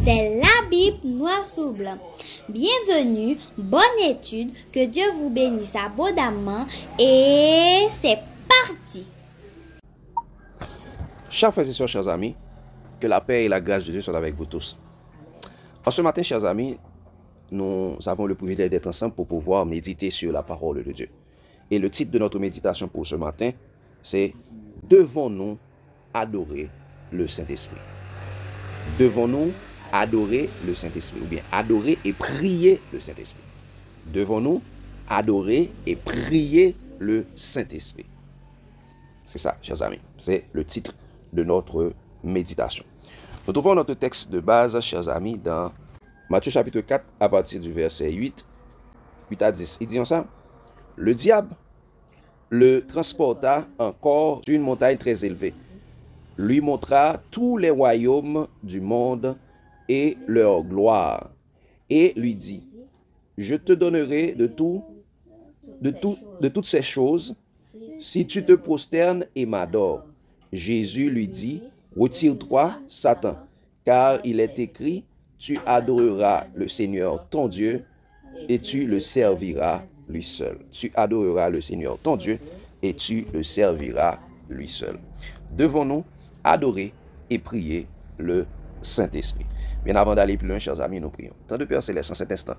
C'est la Bible noir sur blanc. Bienvenue, bonne étude, que Dieu vous bénisse abondamment et c'est parti. Chers frères et sœurs, chers amis, que la paix et la grâce de Dieu soient avec vous tous. En ce matin, chers amis, nous avons le privilège d'être ensemble pour pouvoir méditer sur la parole de Dieu. Et le titre de notre méditation pour ce matin, c'est « Devons-nous adorer le Saint-Esprit » Devons-nous adorer le Saint-Esprit ou bien adorer et prier le Saint-Esprit? Devons-nous adorer et prier le Saint-Esprit? C'est ça, chers amis. C'est le titre de notre méditation. Nous trouvons notre texte de base, chers amis, dans Matthieu chapitre 4, à partir du verset 8 à 10. Il dit comme ça: le diable le transporta encore sur une montagne très élevée, lui montra tous les royaumes du monde et leur gloire, et lui dit: je te donnerai de toutes ces choses si tu te prosternes et m'adores. Jésus lui dit: retire-toi, Satan, car il est écrit, tu adoreras le Seigneur ton Dieu et tu le serviras lui seul. Tu adoreras le Seigneur ton Dieu et tu le serviras lui seul. Devons-nous adorer et prier le Saint-Esprit? Bien avant d'aller plus loin, chers amis, nous prions. Tant de Père Céleste, en cet instant,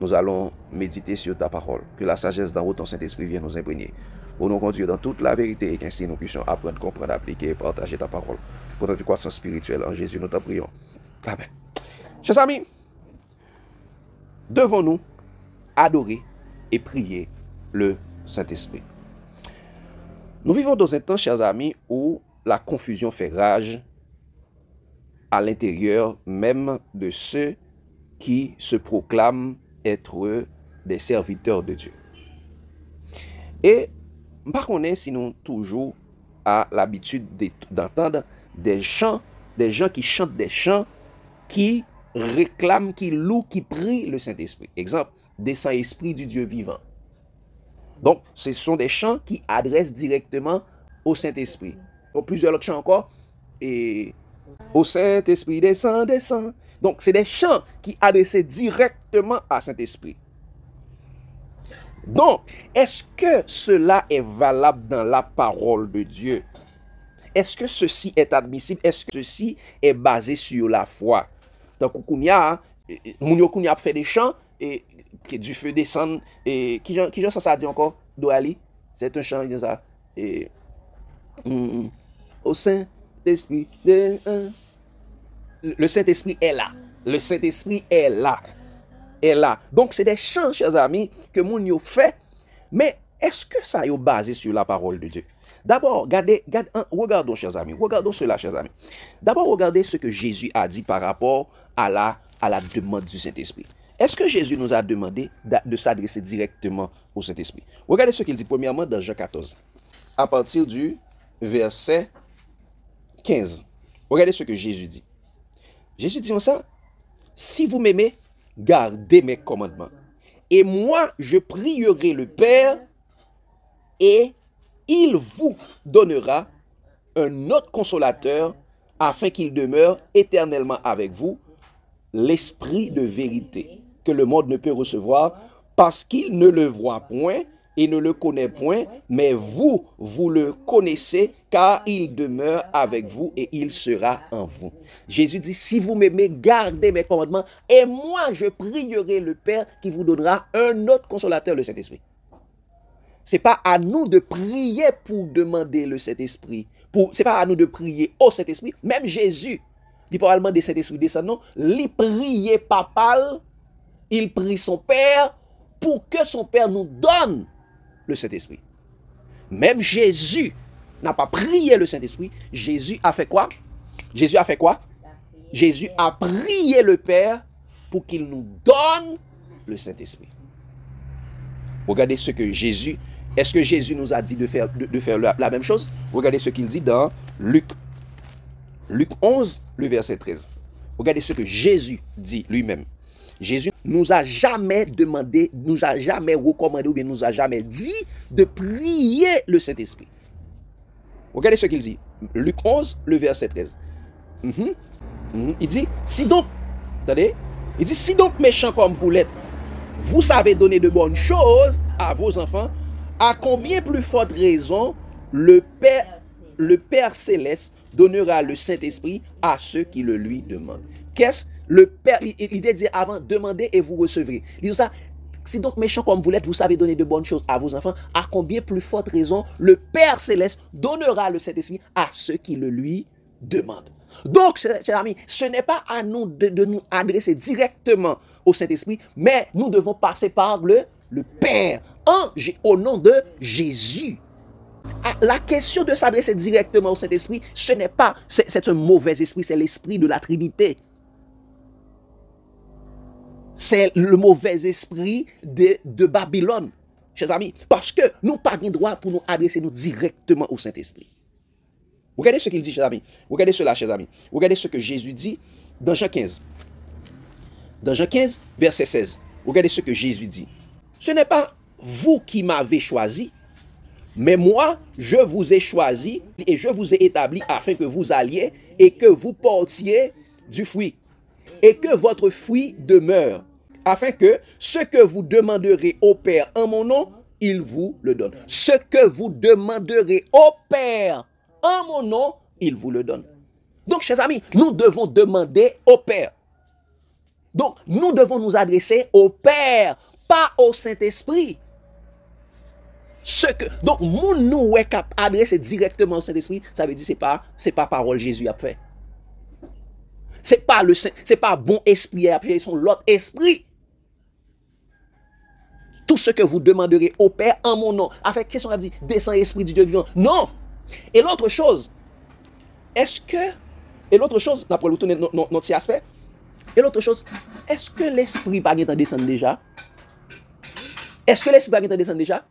nous allons méditer sur ta parole. Que la sagesse d'en haut, ton Saint-Esprit, vienne nous imprégner, pour nous conduire dans toute la vérité et qu'ainsi nous puissions apprendre, comprendre, appliquer et partager ta parole pour notre croissance spirituelle. En Jésus, nous t'en prions. Amen. Chers amis, devons-nous adorer et prier le Saint-Esprit? Nous vivons dans un temps, chers amis, où la confusion fait rage à l'intérieur même de ceux qui se proclament être des serviteurs de Dieu. Et par contre, si nous toujours à l'habitude d'entendre des gens qui chantent des chants qui réclament, qui louent, qui prient le Saint-Esprit. Exemple, des Saint-Esprit du Dieu vivant. Donc, ce sont des chants qui adressent directement au Saint-Esprit. Plusieurs autres chants encore. Et au Saint-Esprit, descend, descend. Donc, c'est des chants qui adressent directement à Saint-Esprit. Donc, est-ce que cela est valable dans la parole de Dieu? Est-ce que ceci est admissible? Est-ce que ceci est basé sur la foi? Donc, Kounia fait des chants et que du feu descend. Et qui ça dit encore? Douali? C'est un chant, il dit ça. Et, au Saint-Esprit, le Saint-Esprit est là. Le Saint-Esprit est là. Est là. Donc, c'est des chants, chers amis, que Mounio fait. Mais est-ce que ça est basé sur la parole de Dieu? D'abord, regardons, chers amis. Regardons cela, chers amis. D'abord, regardez ce que Jésus a dit par rapport à la demande du Saint-Esprit. Est-ce que Jésus nous a demandé de s'adresser directement au Saint-Esprit? Regardez ce qu'il dit premièrement dans Jean 14, à partir du verset 15. Regardez ce que Jésus dit. Jésus dit comme ça: si vous m'aimez, gardez mes commandements. Et moi, je prierai le Père et il vous donnera un autre consolateur afin qu'il demeure éternellement avec vous, l'Esprit de vérité, que le monde ne peut recevoir parce qu'il ne le voit point et ne le connaît point, mais vous le connaissez car il demeure avec vous et il sera en vous. Jésus dit: si vous m'aimez, gardez mes commandements et moi je prierai le Père qui vous donnera un autre consolateur, le Saint-Esprit. C'est pas à nous de prier pour demander le Saint-Esprit. C'est pas à nous de prier au Saint-Esprit. Même Jésus, il parle des Saint-Esprit descendant, il priait papal, il prie son Père pour que son Père nous donne le Saint-Esprit. Même Jésus n'a pas prié le Saint-Esprit. Jésus a fait quoi? Jésus a fait quoi? Jésus a prié le Père pour qu'il nous donne le Saint-Esprit. Regardez ce que Jésus... Est-ce que Jésus nous a dit de faire la même chose? Regardez ce qu'il dit dans Luc 11, le verset 13. Regardez ce que Jésus dit lui-même. Jésus nous a jamais demandé, nous a jamais recommandé ou bien nous a jamais dit de prier le Saint-Esprit. Regardez ce qu'il dit. Luc 11, le verset 13. Il dit: si donc Attendez? Il dit, si donc méchant comme vous l'êtes, vous savez donner de bonnes choses à vos enfants, à combien plus forte raison le Père Céleste donnera le Saint-Esprit à ceux qui le lui demandent. Qu'est-ce le Père, l'idée dit avant, demandez et vous recevrez. Il dit ça, si donc méchant comme vous l'êtes, vous savez donner de bonnes choses à vos enfants, à combien plus forte raison le Père Céleste donnera le Saint-Esprit à ceux qui le lui demandent. Donc, chers amis, ce n'est pas à nous de nous adresser directement au Saint-Esprit, mais nous devons passer par le Père, au nom de Jésus. La question de s'adresser directement au Saint-Esprit, ce n'est pas, c'est un mauvais esprit, c'est l'esprit de la Trinité. C'est le mauvais esprit de Babylone, chers amis, parce que nous n'avons pas le droit pour nous adresser directement au Saint-Esprit. Regardez ce qu'il dit, chers amis. Regardez cela, chers amis. Regardez ce que Jésus dit dans Jean 15. Dans Jean 15, verset 16. Regardez ce que Jésus dit. Ce n'est pas vous qui m'avez choisi, mais moi, je vous ai choisi et je vous ai établi afin que vous alliez et que vous portiez du fruit et que votre fruit demeure, afin que ce que vous demanderez au Père en mon nom, il vous le donne. Ce que vous demanderez au Père en mon nom, il vous le donne. Donc, chers amis, nous devons demander au Père. Donc, nous devons nous adresser au Père, pas au Saint-Esprit. Donc, nous est capable d'adresser directement au Saint-Esprit, ça veut dire c'est pas parole Jésus a fait. C'est pas bon esprit a fait, c'est l'autre esprit. Tout ce que vous demanderez au Père en mon nom. Avec question, on dit descend esprit du Dieu vivant. Non. Et l'autre chose, d'après le tourner notre aspect, et l'autre chose, est-ce que l'esprit va descendre déjà? Est-ce que l'esprit va descendre déjà?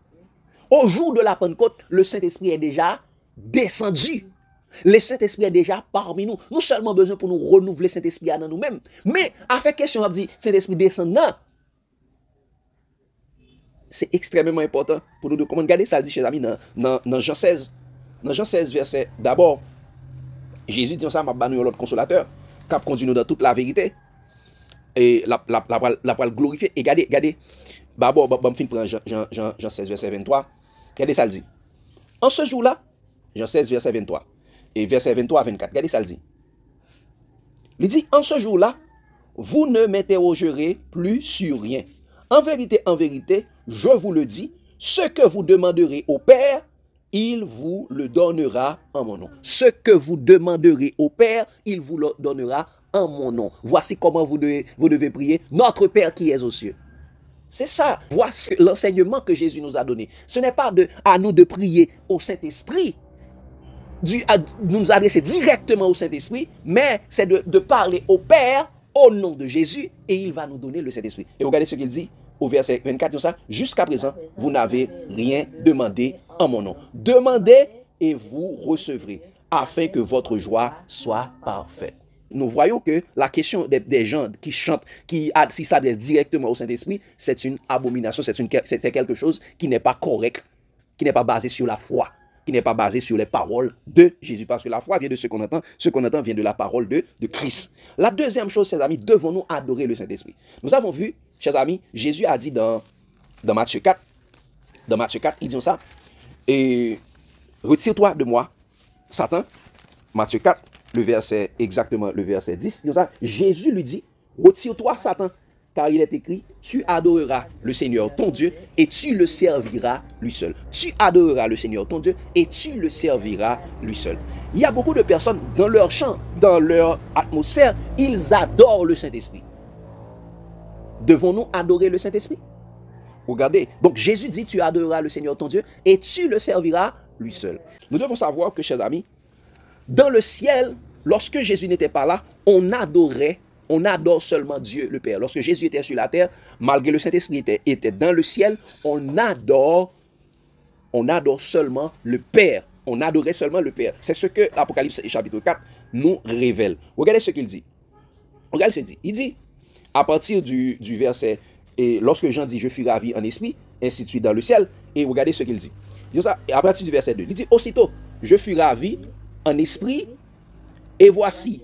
Au jour de la Pentecôte, le Saint-Esprit est déjà descendu. Le Saint-Esprit est déjà parmi nous. Nous seulement besoin pour nous renouveler Saint-Esprit dans nous-mêmes. Mais, avec question, on dit Saint-Esprit descendant. C'est extrêmement important pour nous de comment regarder ça, dit chez amis, dans Jean 16. Dans Jean 16, verset, d'abord, Jésus dit ça, m'a banni l'autre consolateur, qui conduit nous dans toute la vérité. Et la glorifier. Et regardez, d'abord, je vais prendre Jean 16, verset 23. Regardez ça, le dit. En ce jour-là, Jean 16, verset 23. Et verset 23 à 24. Regardez ça, le dit. Il dit, en ce jour-là, vous ne m'interrogerez plus sur rien. En vérité, je vous le dis, ce que vous demanderez au Père, il vous le donnera en mon nom. Ce que vous demanderez au Père, il vous le donnera en mon nom. Voici comment vous devez prier. Notre Père qui est aux cieux. C'est ça. Voici l'enseignement que Jésus nous a donné. Ce n'est pas à nous de prier au Saint-Esprit, nous adresser directement au Saint-Esprit, mais c'est de parler au Père au nom de Jésus et il va nous donner le Saint-Esprit. Et regardez ce qu'il dit au verset 24, ça, jusqu'à présent, vous n'avez rien demandé en mon nom. Demandez et vous recevrez, afin que votre joie soit parfaite. Nous voyons que la question des gens qui chantent, qui s'adressent directement au Saint-Esprit, c'est une abomination, c'est quelque chose qui n'est pas correct, qui n'est pas basé sur la foi, qui n'est pas basé sur les paroles de Jésus. Parce que la foi vient de ce qu'on entend vient de la parole de Christ. La deuxième chose, chers amis, devons-nous adorer le Saint-Esprit. Nous avons vu, chers amis, Jésus a dit dans Matthieu 4, il dit ça, et retire-toi de moi, Satan, Matthieu 4, exactement le verset 10, il dit ça, Jésus lui dit, retire-toi, Satan, car il est écrit, tu adoreras le Seigneur ton Dieu et tu le serviras lui seul. Tu adoreras le Seigneur ton Dieu et tu le serviras lui seul. Il y a beaucoup de personnes dans leur chant, dans leur atmosphère, ils adorent le Saint-Esprit. Devons-nous adorer le Saint-Esprit? Regardez, donc Jésus dit, tu adoreras le Seigneur ton Dieu et tu le serviras lui seul. Nous devons savoir que, chers amis, dans le ciel, lorsque Jésus n'était pas là, on adore seulement Dieu le Père. Lorsque Jésus était sur la terre, malgré le Saint-Esprit était dans le ciel, on adore seulement le Père. On adorait seulement le Père. C'est ce que l'Apocalypse chapitre 4 nous révèle. Regardez ce qu'il dit. Regardez ce qu'il dit. Il dit, à partir du verset, et lorsque Jean dit, je fus ravi en esprit, ainsi de suite dans le ciel, et regardez ce qu'il dit. Il dit ça, à partir du verset 2, il dit, aussitôt, je fus ravi en esprit, et voici,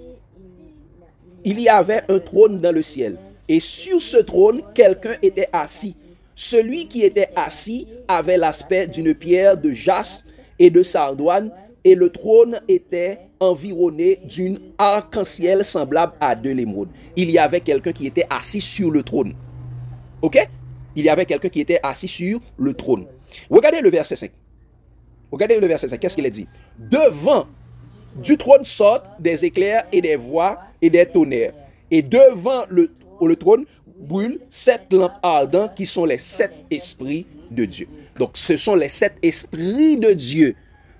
il y avait un trône dans le ciel. Et sur ce trône, quelqu'un était assis. Celui qui était assis avait l'aspect d'une pierre de jaspe et de sardoine, et le trône était environné d'une arc-en-ciel semblable à de l'émeraude. Il y avait quelqu'un qui était assis sur le trône. Ok? Il y avait quelqu'un qui était assis sur le trône. Regardez le verset 5. Regardez le verset 5. Qu'est-ce qu'il a dit? Devant du trône sortent des éclairs et des voix et des tonnerres. Et devant le trône brûlent 7 lampes ardentes qui sont les 7 esprits de Dieu. Donc ce sont les 7 esprits de Dieu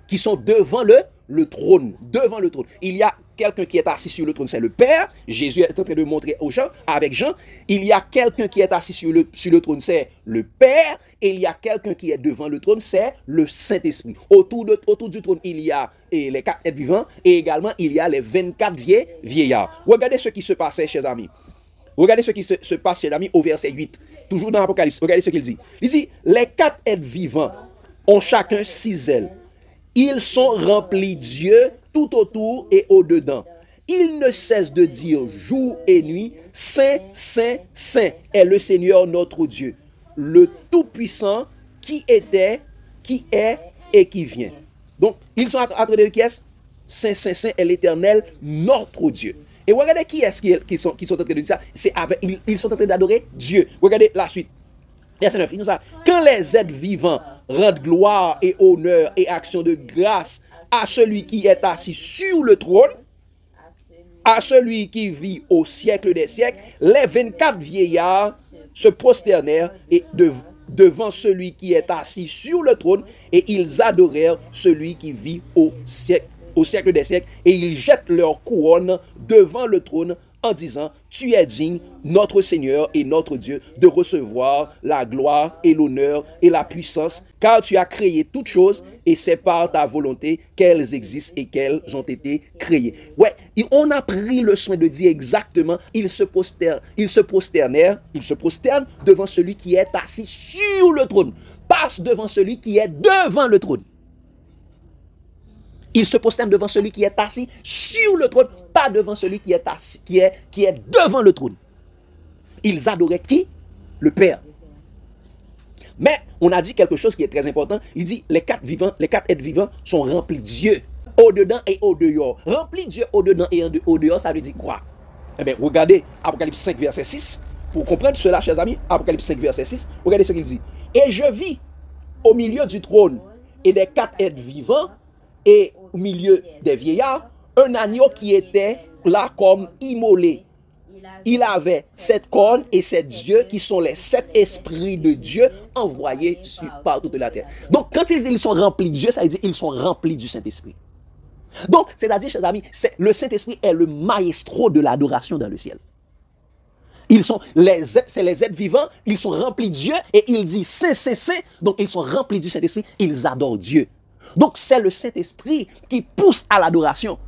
qui sont devant le trône. Devant le trône. Il y a quelqu'un qui est assis sur le trône, c'est le Père. Jésus est en train de montrer aux gens, avec Jean. Il y a quelqu'un qui est assis sur le trône, c'est le Père. Et il y a quelqu'un qui est devant le trône, c'est le Saint-Esprit. Autour du trône, il y a les 4 êtres vivants. Et également, il y a les 24 vieillards. Regardez ce qui se passait, chers amis. Regardez ce qui se passe, chers amis, au verset 8. Toujours dans l'Apocalypse. Regardez ce qu'il dit. Il dit, les 4 êtres vivants ont chacun 6 ailes. Ils sont remplis Dieu tout autour et au-dedans. Ils ne cessent de dire jour et nuit, Saint, Saint, Saint est le Seigneur notre Dieu, le Tout-Puissant qui était, qui est et qui vient. Donc, ils sont à train de dire qui est? Saint, Saint, Saint est l'Éternel notre Dieu. Et regardez qui est-ce qui sont en train de dire ça? Ils sont en train d'adorer Dieu. Regardez la suite. Verset 9, il nous a, quand les êtres vivants rendent gloire et honneur et action de grâce à celui qui est assis sur le trône, à celui qui vit au siècle des siècles, les 24 vieillards se prosternèrent et devant celui qui est assis sur le trône, et ils adorèrent celui qui vit au siècle des siècles, et ils jettent leur couronne devant le trône en disant, tu es digne, notre Seigneur et notre Dieu, de recevoir la gloire et l'honneur et la puissance, car tu as créé toutes choses et c'est par ta volonté qu'elles existent et qu'elles ont été créées. Ouais, on a pris le soin de dire exactement, ils se prosternent devant celui qui est assis sur le trône, pas devant celui qui est devant le trône. Ils se prosternent devant celui qui est assis sur le trône, pas devant celui qui est assis, qui est devant le trône. Ils adoraient qui? Le Père. Mais on a dit quelque chose qui est très important. Il dit les 4 êtres vivants sont remplis de Dieu, au-dedans et au-dehors. Remplis de Dieu au-dedans et au-dehors, ça veut dire quoi? Eh bien, regardez Apocalypse 5, verset 6. Pour comprendre cela, chers amis, Apocalypse 5, verset 6, regardez ce qu'il dit. Et je vis au milieu du trône et des 4 êtres vivants, et au milieu des vieillards, un agneau qui était là comme immolé. Il avait 7 cornes et 7 yeux qui sont les 7 esprits de Dieu envoyés par toute la terre. Donc, quand il dit qu'ils sont remplis de Dieu, ça veut dire qu'ils sont remplis du Saint-Esprit. Donc, c'est-à-dire, chers amis, le Saint-Esprit est le maestro de l'adoration dans le ciel. C'est les êtres vivants, ils sont remplis de Dieu et il dit Saint, Saint, Saint. Donc, ils sont remplis du Saint-Esprit, ils adorent Dieu. Donc, c'est le Saint-Esprit qui pousse à l'adoration.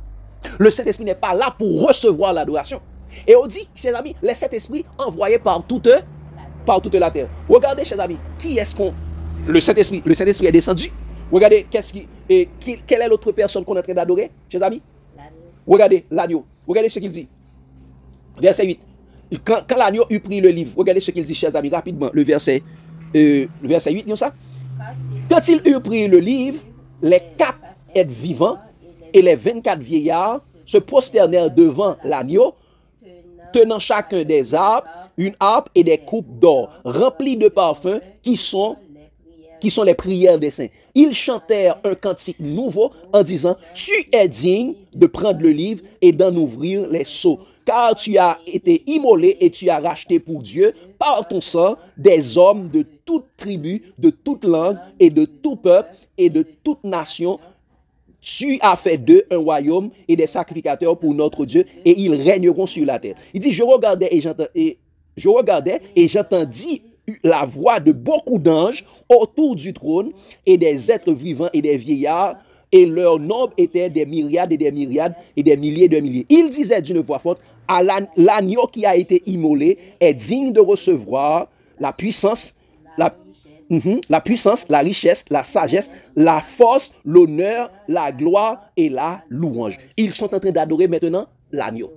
Le Saint-Esprit n'est pas là pour recevoir l'adoration. Et on dit, chers amis, le Saint-Esprit envoyé par toute la terre. Regardez, chers amis, qui est-ce qu'on... Le Saint-Esprit est descendu. Regardez, quelle est l'autre personne qu'on est en train d'adorer, chers amis? Regardez, l'agneau. Regardez ce qu'il dit. Verset 8. Quand l'agneau eut pris le livre, regardez ce qu'il dit, chers amis, rapidement, le verset 8, disons ça. Quand il eut pris le livre, les 4 êtres vivants et les 24 vieillards se prosternèrent devant l'agneau, tenant chacun des arbres, une harpe et des coupes d'or, remplies de parfums qui sont les prières des saints. Ils chantèrent un cantique nouveau en disant, tu es digne de prendre le livre et d'en ouvrir les sceaux, car tu as été immolé et tu as racheté pour Dieu par ton sang des hommes de toute tribu, de toute langue et de tout peuple et de toute nation. Tu as fait d'eux un royaume et des sacrificateurs pour notre Dieu et ils régneront sur la terre. Il dit, je regardais et j'entendis la voix de beaucoup d'anges autour du trône et des êtres vivants et des vieillards, et leur nombre était des myriades et des myriades et des milliers de milliers. Ils disaient d'une voix forte, l'agneau qui a été immolé est digne de recevoir la puissance, la richesse, la sagesse, la force, l'honneur, la gloire et la louange. Ils sont en train d'adorer maintenant l'agneau.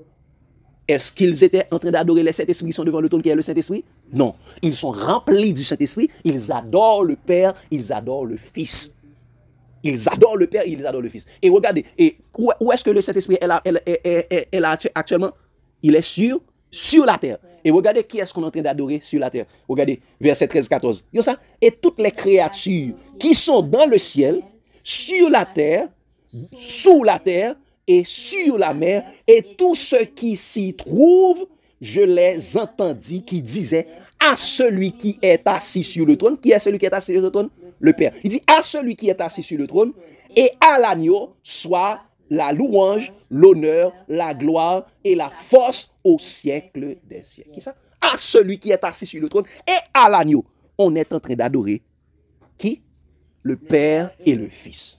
Est-ce qu'ils étaient en train d'adorer le Saint-Esprit qui sont devant le trône qui est le Saint-Esprit? Non. Ils sont remplis du Saint-Esprit, ils adorent le Père, ils adorent le Fils. Ils adorent le Père, ils adorent le Fils. Et regardez, et où est-ce que le Saint-Esprit est là actuellement? Il est sur la terre. Et regardez qui est-ce qu'on est en train d'adorer sur la terre. Regardez, verset 13-14. Et toutes les créatures qui sont dans le ciel, sur la terre, sous la terre et sur la mer, et tous ceux qui s'y trouvent, je les entendis qui disaient à celui qui est assis sur le trône. Qui est celui qui est assis sur le trône? Le Père. Il dit à celui qui est assis sur le trône et à l'agneau soit la louange, l'honneur, la gloire et la force au siècle des siècles. Qui ça? À celui qui est assis sur le trône et à l'agneau. On est en train d'adorer qui? Le Père et le Fils.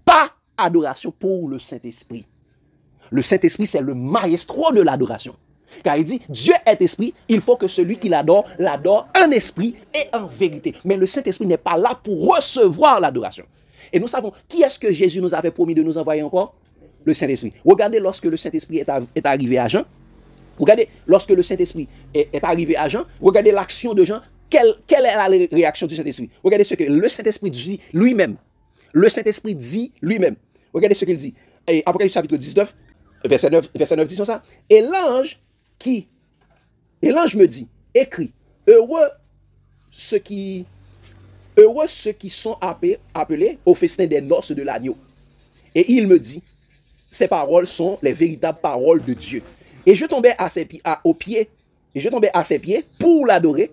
Pas adoration pour le Saint-Esprit. Le Saint-Esprit, c'est le maestro de l'adoration. Car il dit, Dieu est esprit, il faut que celui qui l'adore, l'adore en esprit et en vérité. Mais le Saint-Esprit n'est pas là pour recevoir l'adoration. Et nous savons, qui est-ce que Jésus nous avait promis de nous envoyer encore? Le Saint-Esprit. Regardez lorsque le Saint-Esprit est arrivé à Jean. Regardez, lorsque le Saint-Esprit est arrivé à Jean, regardez l'action de Jean. Quelle est la réaction du Saint-Esprit? Regardez ce que le Saint-Esprit dit lui-même. Le Saint-Esprit dit lui-même. Regardez ce qu'il dit. Et Apocalypse chapitre 19, verset 9 dit comme ça. Et l'ange me dit, écrit, heureux ceux qui sont appelés au festin des noces de l'agneau. Et il me dit, ces paroles sont les véritables paroles de Dieu. Et je tombais à ses pieds pour l'adorer.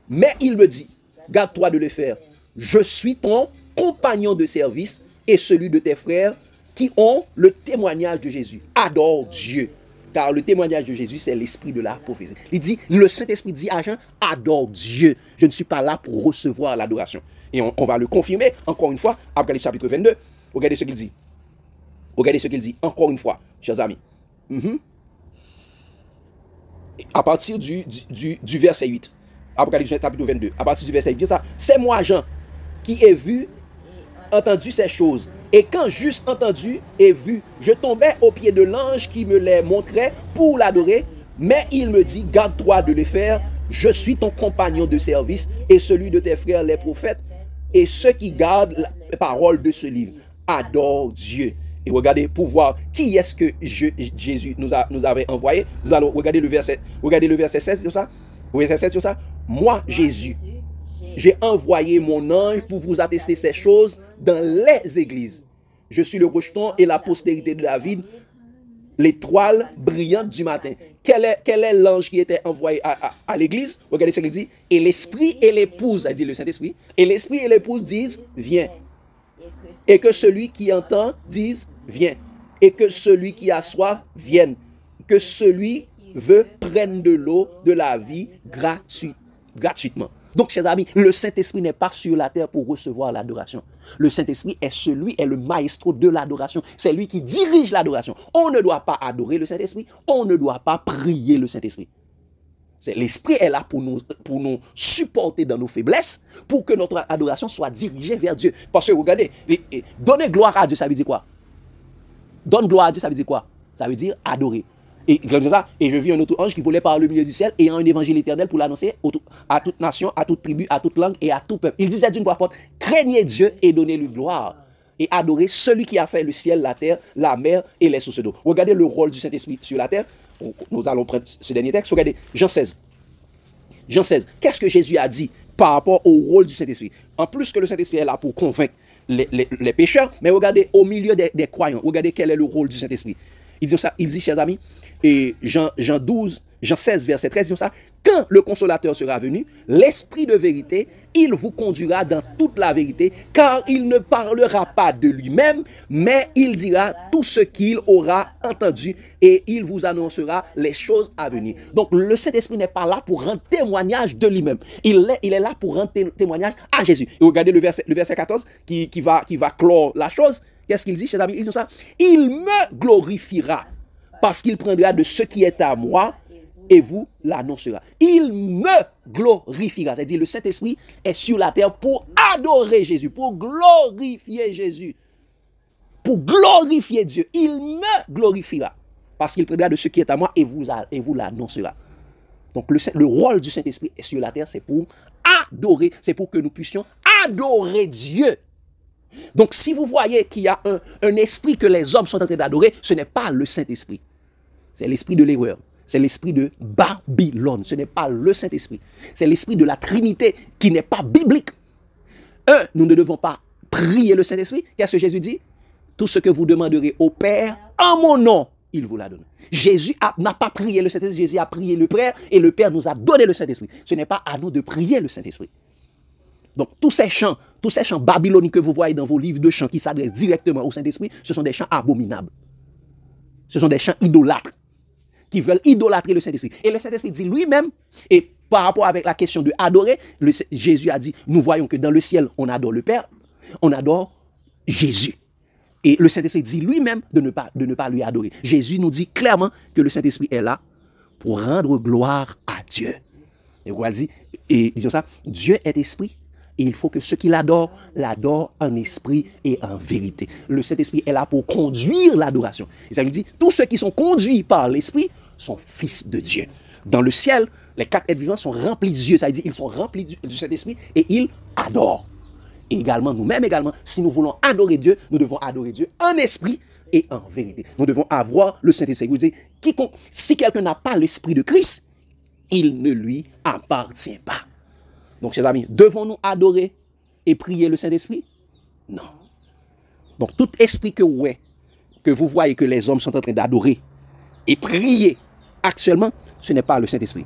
Mais il me dit, garde-toi de le faire. Je suis ton compagnon de service et celui de tes frères qui ont le témoignage de Jésus. Adore Dieu. Car le témoignage de Jésus, c'est l'esprit de la prophétie. Il dit, le Saint-Esprit dit à Jean, adore Dieu. Je ne suis pas là pour recevoir l'adoration. Et on va le confirmer, encore une fois, Apocalypse chapitre 22. Regardez ce qu'il dit. Regardez ce qu'il dit, encore une fois, chers amis. À partir du verset 8. Apocalypse chapitre 22. À partir du verset 8, ça, c'est moi, Jean, qui ai vu, entendu ces choses. Et quand j'eusse entendu et vu, je tombais aux pieds de l'ange qui me les montrait pour l'adorer. Mais il me dit, garde-toi de les faire. Je suis ton compagnon de service et celui de tes frères les prophètes et ceux qui gardent la parole de ce livre. Adore Dieu. Et regardez pour voir qui est-ce que Jésus nous avait envoyé. Nous allons regarder le verset 16 sur ça. Verset 7 sur ça. Moi, Jésus, j'ai envoyé mon ange pour vous attester ces choses dans les églises. Je suis le rejeton et la postérité de David, l'étoile brillante du matin. Quel est l'ange qui était envoyé à l'église? Regardez ce qu'il dit. Et l'esprit et l'épouse, a dit le Saint-Esprit, et l'esprit et l'épouse disent, viens. Et que celui qui entend dise, viens. Et que celui qui a soif vienne. Que celui veut prenne de l'eau de la vie gratuitement. Donc, chers amis, le Saint-Esprit n'est pas sur la terre pour recevoir l'adoration. Le Saint-Esprit est le maestro de l'adoration. C'est lui qui dirige l'adoration. On ne doit pas adorer le Saint-Esprit. On ne doit pas prier le Saint-Esprit. L'Esprit est là pour nous supporter dans nos faiblesses, pour que notre adoration soit dirigée vers Dieu. Parce que, regardez, donner gloire à Dieu, ça veut dire quoi? Donner gloire à Dieu, ça veut dire quoi? Ça veut dire adorer. Et je vis un autre ange qui volait par le milieu du ciel ayant un évangile éternel pour l'annoncer à toute nation, à toute tribu, à toute langue et à tout peuple. Il disait d'une voix forte, craignez Dieu et donnez-lui gloire. Et adorez celui qui a fait le ciel, la terre, la mer et les sources d'eau. Regardez le rôle du Saint-Esprit sur la terre. Nous allons prendre ce dernier texte. Regardez, Jean 16. Jean 16. Qu'est-ce que Jésus a dit par rapport au rôle du Saint-Esprit? En plus que le Saint-Esprit est là pour convaincre les pécheurs, mais regardez au milieu des croyants. Regardez quel est le rôle du Saint-Esprit. Il dit, chers amis, et Jean 16, verset 13, il dit ça, quand le consolateur sera venu, l'esprit de vérité, il vous conduira dans toute la vérité, car il ne parlera pas de lui-même, mais il dira tout ce qu'il aura entendu et il vous annoncera les choses à venir. Donc, le Saint-Esprit n'est pas là pour rendre témoignage de lui-même. Il est là pour rendre témoignage à Jésus. Et regardez le verset 14 qui va clore la chose. Qu'est-ce qu'il dit, chers amis? Il dit ça. Il me glorifiera parce qu'il prendra de ce qui est à moi et vous l'annoncera. Il me glorifiera. C'est-à-dire le Saint-Esprit est sur la terre pour adorer Jésus, pour glorifier Jésus, pour glorifier Dieu. Il me glorifiera. parce qu'il prendra de ce qui est à moi et vous l'annoncera. Donc le rôle du Saint-Esprit sur la terre, c'est pour adorer, c'est pour que nous puissions adorer Dieu. Donc si vous voyez qu'il y a un esprit que les hommes sont en train d'adorer, ce n'est pas le Saint-Esprit. C'est l'esprit de l'erreur. C'est l'esprit de Babylone. Ce n'est pas le Saint-Esprit. C'est l'esprit de la Trinité qui n'est pas biblique. Nous ne devons pas prier le Saint-Esprit. Qu'est-ce que Jésus dit? Tout ce que vous demanderez au Père en mon nom, il vous l'a donné. Jésus n'a pas prié le Saint-Esprit, Jésus a prié le Père et le Père nous a donné le Saint-Esprit. Ce n'est pas à nous de prier le Saint-Esprit. Donc tous ces chants babyloniques que vous voyez dans vos livres de chants qui s'adressent directement au Saint-Esprit, ce sont des chants abominables. Ce sont des chants idolâtres qui veulent idolâtrer le Saint-Esprit. Et le Saint-Esprit dit lui-même, et par rapport avec la question de adorer, Jésus a dit, nous voyons que dans le ciel, on adore le Père, on adore Jésus. Et le Saint-Esprit dit lui-même de ne pas lui adorer. Jésus nous dit clairement que le Saint-Esprit est là pour rendre gloire à Dieu. Et vous dit, et disons ça, Dieu est esprit. Et il faut que ceux qui l'adorent en esprit et en vérité. Le Saint-Esprit est là pour conduire l'adoration. Et ça veut dire, tous ceux qui sont conduits par l'Esprit sont fils de Dieu. Dans le ciel, les 4 êtres vivants sont remplis de Dieu. Ça veut dire, ils sont remplis du Saint-Esprit et ils adorent. Et également, nous-mêmes également, si nous voulons adorer Dieu, nous devons adorer Dieu en esprit et en vérité. Nous devons avoir le Saint-Esprit. Vous dites, si quelqu'un n'a pas l'Esprit de Christ, il ne lui appartient pas. Donc, chers amis, devons-nous adorer et prier le Saint-Esprit? Non. Donc, tout esprit que vous voyez que les hommes sont en train d'adorer et prier actuellement, ce n'est pas le Saint-Esprit.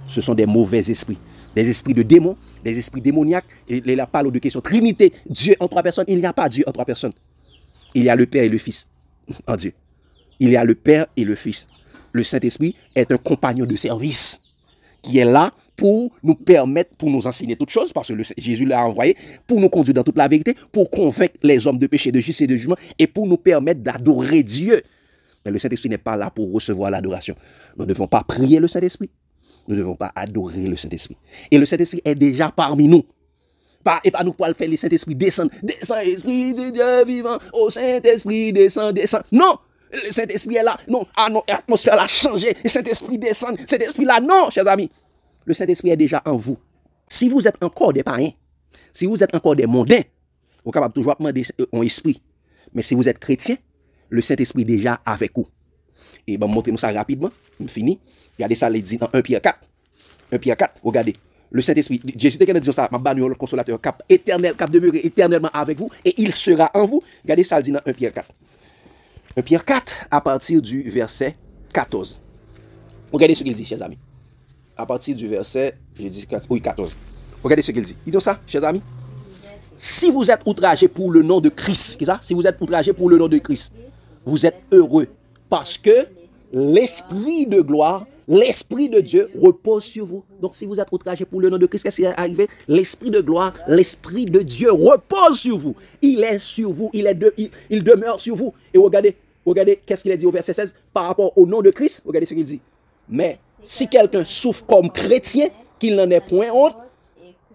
Ce sont des mauvais esprits. Des esprits de démons, des esprits démoniaques. Et là, parle de question Trinité, Dieu en 3 personnes. Il n'y a pas Dieu en 3 personnes. Il y a le Père et le Fils en Dieu. Il y a le Père et le Fils. Le Saint-Esprit est un compagnon de service qui est là pour nous permettre, pour nous enseigner toutes choses, parce que Jésus l'a envoyé, pour nous conduire dans toute la vérité, pour convaincre les hommes de péché, de justice et de jugement, et pour nous permettre d'adorer Dieu. Mais le Saint-Esprit n'est pas là pour recevoir l'adoration. Nous ne devons pas prier le Saint-Esprit. Nous ne devons pas adorer le Saint-Esprit. Et le Saint-Esprit est déjà parmi nous. Et pas nous pour le faire, le Saint-Esprit descend. Descend, Esprit de Dieu vivant. Oh Saint-Esprit, descend, descend. Non! Le Saint-Esprit est là. Non, l'atmosphère a changé. Le Saint-Esprit descend. Cet esprit-là, non, chers amis. Le Saint-Esprit est déjà en vous. Si vous êtes encore des païens, si vous êtes encore des mondains, vous êtes capable toujours de demander un esprit. Mais si vous êtes chrétien, le Saint-Esprit est déjà avec vous. Et ben, montrez-nous ça rapidement. Je finis. Regardez ça, il dit dans 1 Pierre 4. 1 Pierre 4, regardez. Le Saint-Esprit, Jésus était dit ça, ma bannière, le consolateur, cap éternel, cap demeurer éternellement avec vous, et il sera en vous. Regardez ça, il dit dans 1 Pierre 4. 1 Pierre 4, à partir du verset 14. Regardez ce qu'il dit, chers amis. À partir du verset, j'ai dit 14. Regardez ce qu'il dit. Il dit ça, chers amis. Si vous êtes outragés pour le nom de Christ, si vous êtes outragés pour le nom de Christ, vous êtes heureux parce que l'Esprit de gloire, l'Esprit de Dieu repose sur vous. Donc si vous êtes outragés pour le nom de Christ, qu'est-ce qui est arrivé? L'Esprit de gloire, l'Esprit de Dieu repose sur vous. Il est sur vous, il demeure sur vous. Et regardez qu'est-ce qu'il a dit au verset 16 par rapport au nom de Christ. Regardez ce qu'il dit. Mais si quelqu'un souffre comme chrétien, qu'il n'en ait point honte,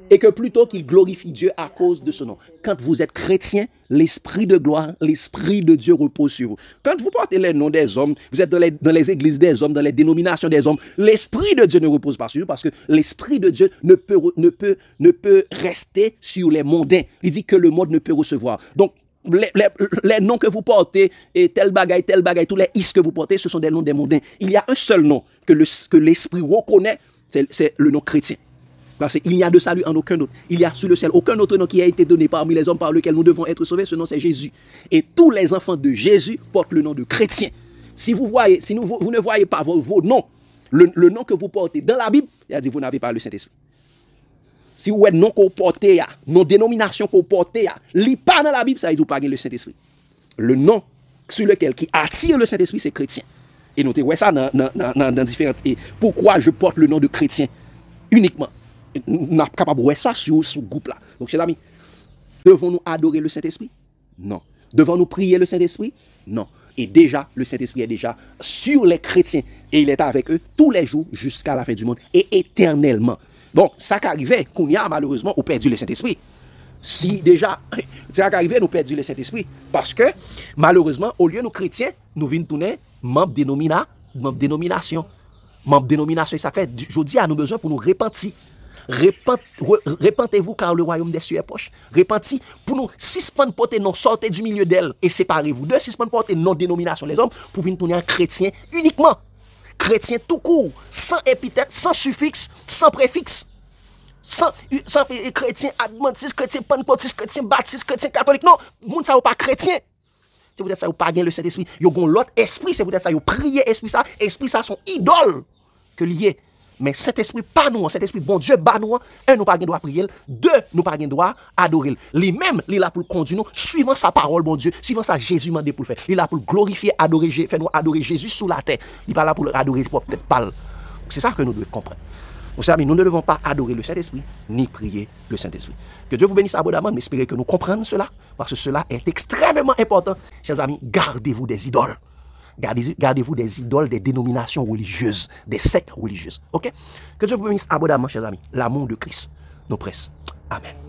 et que plutôt qu'il glorifie Dieu à cause de ce nom. Quand vous êtes chrétien, l'Esprit de gloire, l'Esprit de Dieu repose sur vous. Quand vous portez les noms des hommes, vous êtes dans les églises des hommes, dans les dénominations des hommes, l'Esprit de Dieu ne repose pas sur vous parce que l'Esprit de Dieu ne peut rester sur les mondains. Il dit que le monde ne peut recevoir. Donc, les noms que vous portez, et tel bagaille, tous les is que vous portez, ce sont des noms des mondains. Il y a un seul nom que l'Esprit reconnaît, c'est le nom chrétien. Parce qu'il n'y a de salut en aucun autre. Il y a sur le ciel aucun autre nom qui a été donné parmi les hommes par lequel nous devons être sauvés. Ce nom, c'est Jésus. Et tous les enfants de Jésus portent le nom de chrétien. Si vous ne voyez pas vos noms, le nom que vous portez dans la Bible, il a dit vous n'avez pas le Saint-Esprit. Si vous avez non qu'on portez, non dénomination qu'on portez, lit pas dans la Bible, ça veut dire pas le Saint-Esprit. Le nom sur lequel qui attire le Saint-Esprit, c'est chrétien. Et notez ça dans différentes. Et pourquoi je porte le nom de chrétien uniquement? Nous sommes capables de voir ça sur ce groupe-là. Donc, chers amis, devons-nous adorer le Saint-Esprit? Non. Devons-nous prier le Saint-Esprit? Non. Et déjà, le Saint-Esprit est déjà sur les chrétiens. Et il est avec eux tous les jours jusqu'à la fin du monde et éternellement. Donc, ça qui arrivait, qu'on y a malheureusement, on perdu le Saint-Esprit. Si déjà, ça qui arrivait, nous perdu le Saint-Esprit. Parce que, malheureusement, au lieu de nous chrétiens, nous venons tourner membre dénomination. Membre dénomination, ça fait, je dis à nous besoin pour nous repentir. Repentez-vous car le royaume des cieux est proche. Repentis pour nous suspendre porter non, sortez du milieu d'elle et séparez-vous. De suspendre porter non dénomination les hommes pour venir tourner un chrétien uniquement. Chrétien tout court, sans épithète, sans suffixe, sans préfixe. Sans chrétien adventiste, chrétien pentecôtiste, chrétien baptiste, chrétien catholique. Non, moun ça ou pas chrétien. C'est peut-être ça ou pas gagner le Saint-Esprit. Yo gon l'autre esprit, c'est peut-être ça ou prier esprit ça son idole que lié. Mais Saint-Esprit pas nous, Saint-Esprit bon Dieu ba nous, un nous pas droit prier, deux nous pas droit adorer. Lui-même, il est là pour conduire nous suivant sa parole bon Dieu, suivant ça Jésus m'a dit pour le faire. Il est là pour glorifier, adorer, faire nous adorer Jésus sous la terre. Il pas là pour adorer peut-être pas. C'est ça que nous devons comprendre. Vous savez, nous ne devons pas adorer le Saint-Esprit, ni prier le Saint-Esprit. Que Dieu vous bénisse abondamment, mais espérez que nous comprenions cela, parce que cela est extrêmement important. Chers amis, gardez-vous des idoles. Gardez-vous des idoles, des dénominations religieuses, des sectes religieuses. Ok? Que Dieu vous bénisse abondamment, chers amis. L'amour de Christ nous presse. Amen.